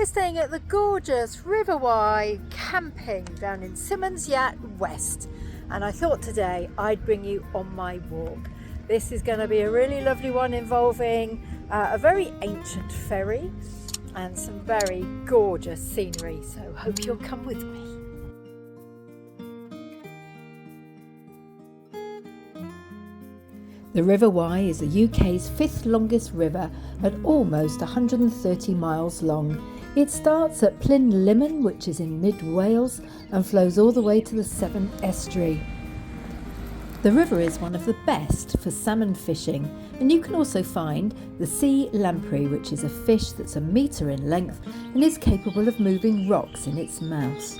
We're staying at the gorgeous River Wye camping down in Symonds Yat West, and I thought today I'd bring you on my walk. This is going to be a really lovely one involving a very ancient ferry and some very gorgeous scenery, so hope you'll come with me. The River Wye is the UK's 5th longest river at almost 130 miles long. It starts at Plynlimmon, which is in mid-Wales, and flows all the way to the Severn Estuary. The river is one of the best for salmon fishing, and you can also find the sea lamprey, which is a fish that's 1 metre in length and is capable of moving rocks in its mouth.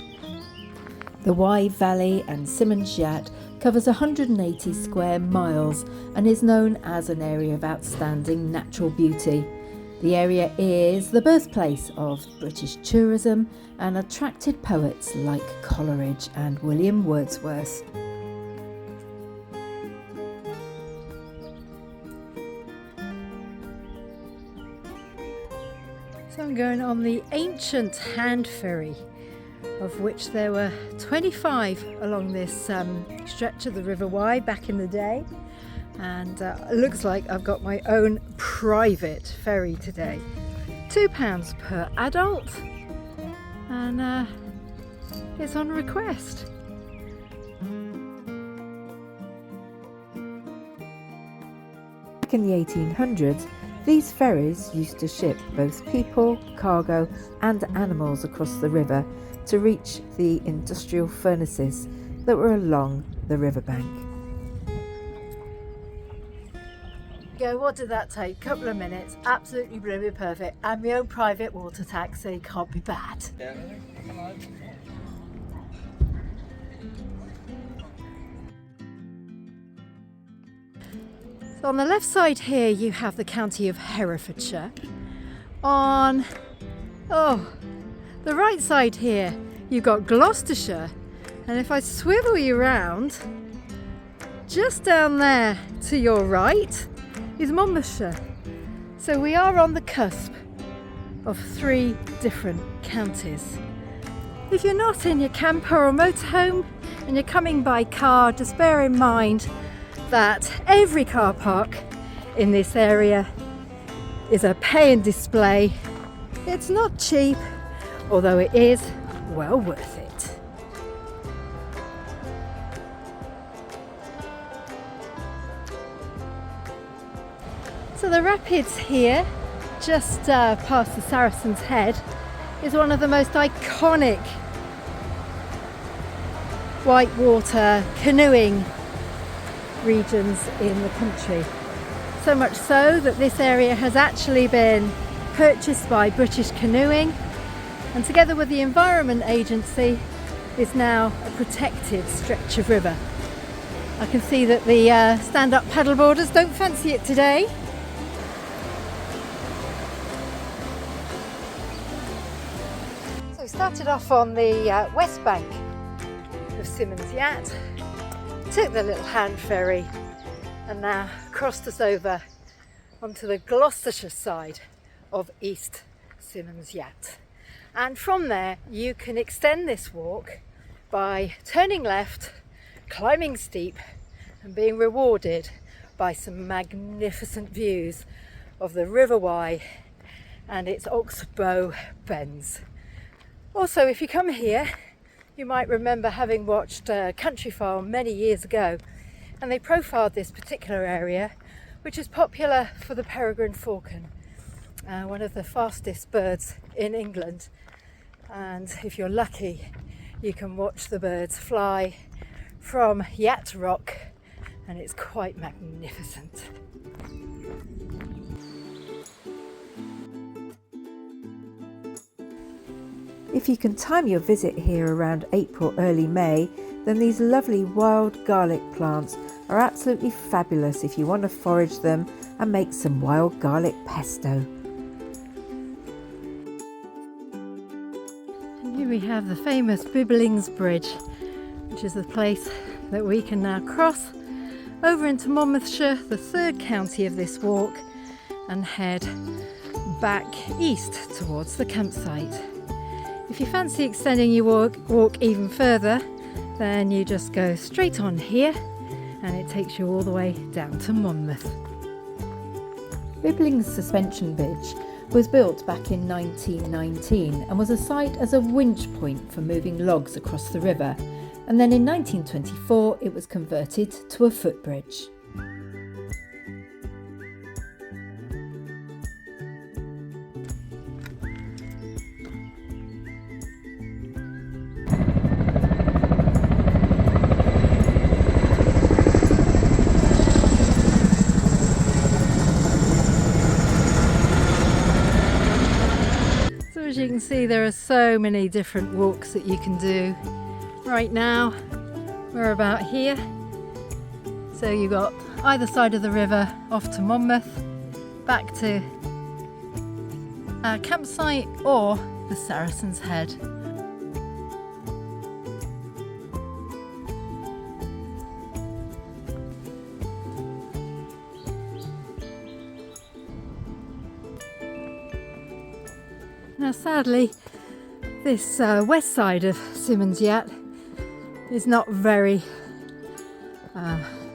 The Wye Valley and Symonds Yat covers 180 square miles and is known as an area of outstanding natural beauty. The area is the birthplace of British tourism and attracted poets like Coleridge and William Wordsworth. So I'm going on the ancient hand ferry, of which there were 25 along this stretch of the River Wye back in the day, and it looks like I've got my own private ferry today. £2 per adult, and it's on request. Back in the 1800s, these ferries used to ship both people, cargo and animals across the river to reach the industrial furnaces that were along the riverbank. What did that take? Couple of minutes, absolutely blooming perfect, and my own private water taxi, can't be bad. Yeah. So on the left side here you have the county of Herefordshire. On the right side here you've got Gloucestershire, and if I swivel you round, just down there to your right is Monmouthshire. So we are on the cusp of 3 different counties. If you're not in your camper or motorhome and you're coming by car, just bear in mind that every car park in this area is a pay and display. It's not cheap, although it is well worth it. So the rapids here, just past the Saracen's Head, is one of the most iconic whitewater canoeing regions in the country. So much so that this area has actually been purchased by British Canoeing, and together with the Environment Agency is now a protected stretch of river. I can see that the stand-up paddleboarders don't fancy it today. So we started off on the west bank of Symonds Yat, took the little hand ferry, and now crossed us over onto the Gloucestershire side of East Symonds Yat. And from there you can extend this walk by turning left, climbing steep, and being rewarded by some magnificent views of the River Wye and its oxbow bends. Also, if you come here, you might remember having watched Country Farm many years ago, and they profiled this particular area, which is popular for the peregrine falcon, one of the fastest birds in England. And if you're lucky, you can watch the birds fly from Yat Rock, and it's quite magnificent. If you can time your visit here around April, early May, then these lovely wild garlic plants are absolutely fabulous if you want to forage them and make some wild garlic pesto. And here we have the famous Biblins Bridge, which is the place that we can now cross over into Monmouthshire, the 3rd county of this walk, and head back east towards the campsite. If you fancy extending your walk even further, then you just go straight on here and it takes you all the way down to Monmouth. Biblins suspension bridge was built back in 1919 and was a site as a winch point for moving logs across the river, and then in 1924 it was converted to a footbridge. As you can see, there are so many different walks that you can do. Right now we're about here, so you've got either side of the river off to Monmouth, back to our campsite or the Saracen's Head. Now sadly, this west side of Symonds Yat is not very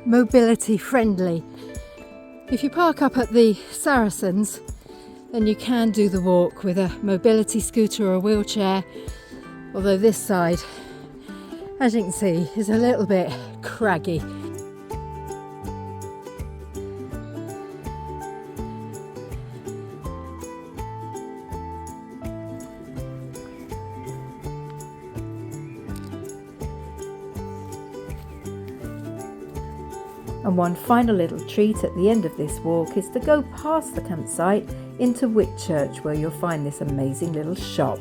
mobility friendly. If you park up at the Saracens, then you can do the walk with a mobility scooter or a wheelchair, although this side, as you can see, is a little bit craggy. And one final little treat at the end of this walk is to go past the campsite into Whitchurch, where you'll find this amazing little shop.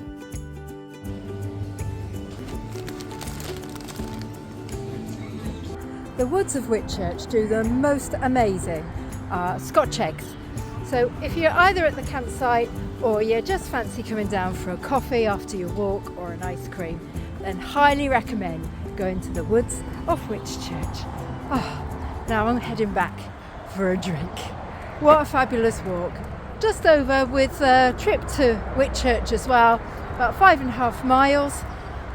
The woods of Whitchurch do the most amazing Scotch eggs. So if you're either at the campsite or you just fancy coming down for a coffee after your walk or an ice cream, then highly recommend going to the woods of Whitchurch. Oh, now I'm heading back for a drink. What a fabulous walk. Just over with a trip to Whitchurch as well, about 5.5 miles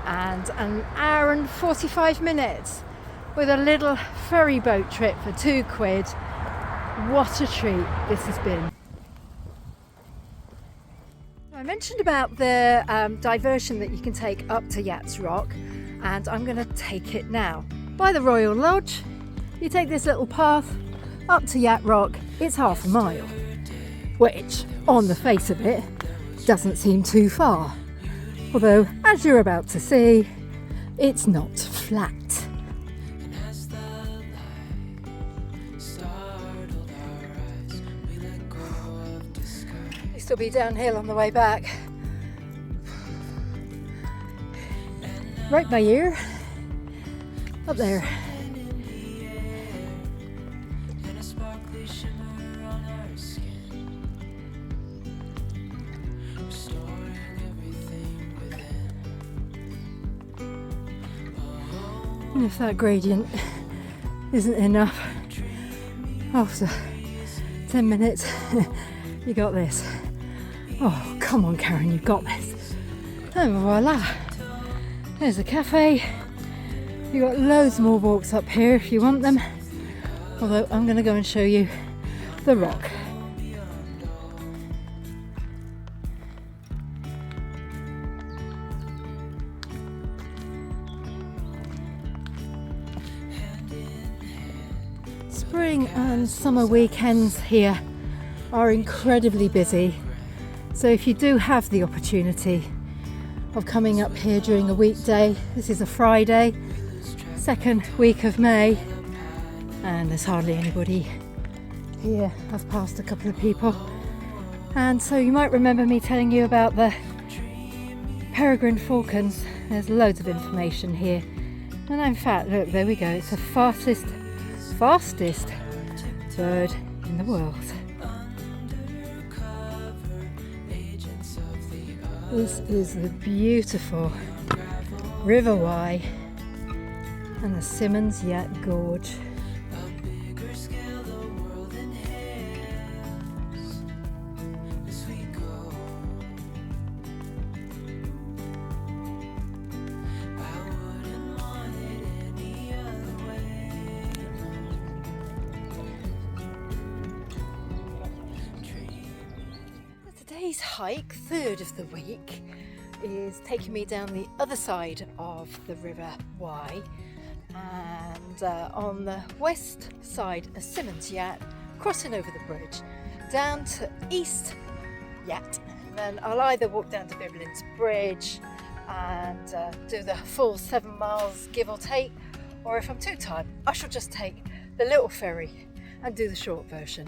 and an hour and 45 minutes with a little ferry boat trip for £2. What a treat this has been. I mentioned about the diversion that you can take up to Yat Rock, and I'm going to take it now. By the Royal Lodge, you take this little path up to Yat Rock. It's half a mile, which on the face of it doesn't seem too far, although as you're about to see, it's not flat. It'll be downhill on the way back. Right by here, up there. And if that gradient isn't enough, after 10 minutes, you got this. Oh, come on, Karen, you've got this. And voila, there's a cafe. You've got loads more walks up here if you want them, although I'm going to go and show you the rock. Spring and summer weekends here are incredibly busy, so if you do have the opportunity of coming up here during a weekday, this is a Friday, second week of May, and there's hardly anybody here. I've passed a couple of people, and so you might remember me telling you about the peregrine falcons. There's loads of information here, and in fact, look, there we go, it's the fastest bird in the world. This is the beautiful River Wye and the Symonds Yat Gorge. today's hike, third of the week, is taking me down the other side of the River Wye, and on the west side of Symonds Yat, crossing over the bridge down to East Yat. And then I'll either walk down to Biblins Bridge and do the full 7 miles, give or take, or if I'm too tired, I shall just take the little ferry and do the short version.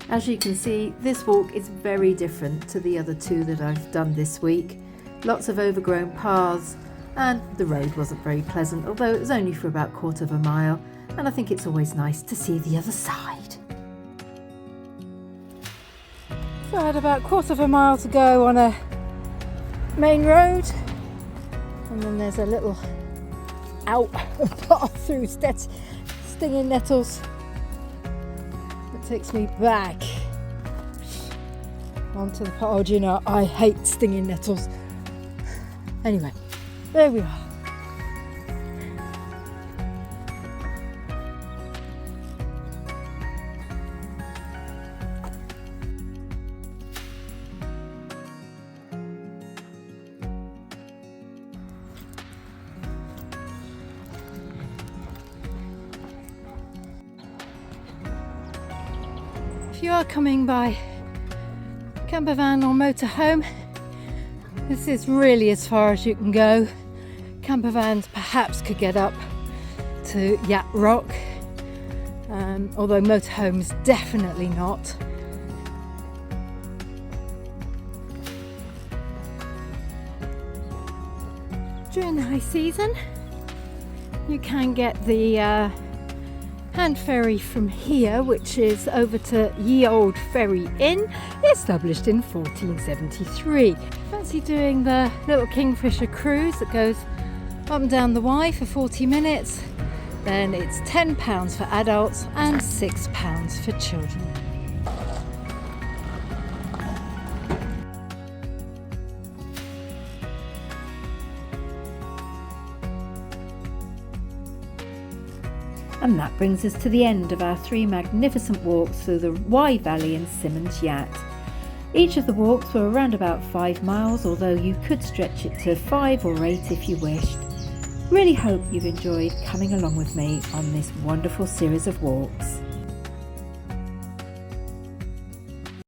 As you can see, this walk is very different to the other two that I've done this week. Lots of overgrown paths, and the road wasn't very pleasant, although it was only for about 1/4 mile, and I think it's always nice to see the other side. So I had about 1/4 mile to go on a main road, and then there's a little out path through stinging nettles that takes me back onto the path. Oh, do you know, I hate stinging nettles. Anyway, there we are. If you are coming by camper van or motorhome, this is really as far as you can go. Camper vans perhaps could get up to Yat Rock, although motorhomes definitely not. During the high season, you can get the hand ferry from here, which is over to Ye Old Ferry Inn, established in 1473. Fancy doing the little Kingfisher cruise that goes up and down the Wye for 40 minutes, then it's £10 for adults and £6 for children. And that brings us to the end of our 3 magnificent walks through the Wye Valley and Symonds Yat. Each of the walks were around about 5 miles, although you could stretch it to 5 or 8 if you wished. Really hope you've enjoyed coming along with me on this wonderful series of walks.